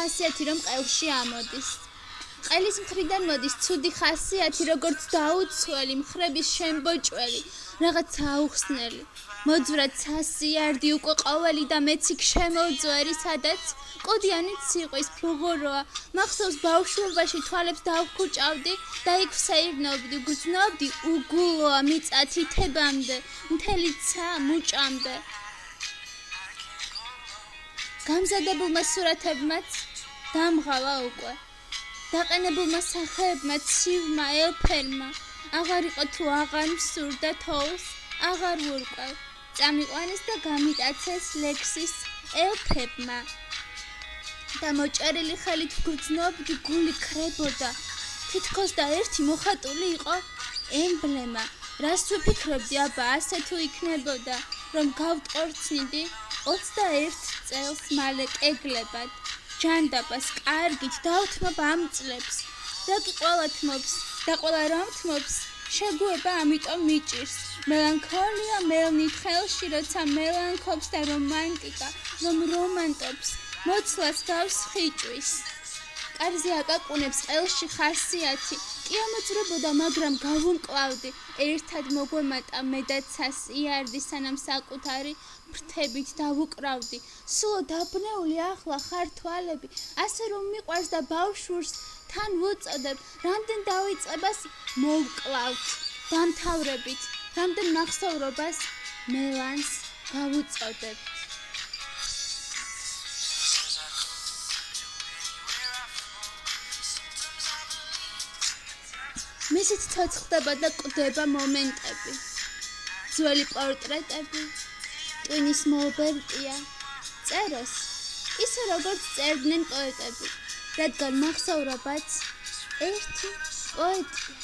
ხასიათი რომ ყელში ამოდის. ყელის მხრიდან მოდის ცუდი ხასიათი, როგორც დაუცველი, მხრების შემბოჭველი, რაღაც აუხსნელი. მოძვრად სასიარდი უკვე ყოველი და მეც იქ შემოძვერი, სადაც კოდიანი ციყვის ფუღუროა. მახსოვს ბავშვობაში თვალებს დავხუჭავდი და იქ ვსეირნობდი, გრძნობდი უგულოა მიწა თითებამდე, მთელი ცა მუჭამდე. გამზადებულმა სურათებმაც დამღალა უკვე. დაყენებულმა სახეებმა ცივმა ელფერმა აღარ იყო თუ აღარ მსურდა თოვლს, აღარ ვურკვევ. წამიყვანეს და გამიტაცეს ლექსის ელფებმა. და მოჭერილი ხელით ვგრძნობდი, გული ქრებოდა. თითქოს და ერთი მოხატული იყო ემბლემა. რას ვფიქრობდი, აბა, ასე თუ იქნებოდა, რომ გავტყორცნიდი 21 წელს მალე კეგლებად. ჯანდაბას კარგით დავთმობ ამ წლებს. რა კი ყველა თმობს და ყველა რომ თმობს, შეგუება ამიტომ მიჭირს. მელანქოლია მელნით ხელში, როცა მელანქობს და რომანტიკა, რომ რომანტობს, მოცლას გავს ხიჭვის. კარზე აკაკუნებს ყელში ხასიათი, კი ამოძრებოდა, მაგრამ გავუმკლავდი. ერთად მოგვემატა მე და ცას იარდი, სანამ საკუთარი ფრთებით დავუკრავდი. სულო დაბნეული ახლა ხარ თვალები, ასე რომ მიყვარს და ბავშვურს თან ვუწოდებ. რამდენ დავიწყებას მოვკლავთ, დამთავრებით, რამდენ მახსოვრობას მელანს გავუწოდებთ. მისით ცოცხლდება და კვდება მომენტები. ძველი პორტრეტები, ტვინის მოლბერტია, წეროს, ისე როგორც წერდნენ პოეტები, რადგან მახსოვრობაც ერთი პოეტია.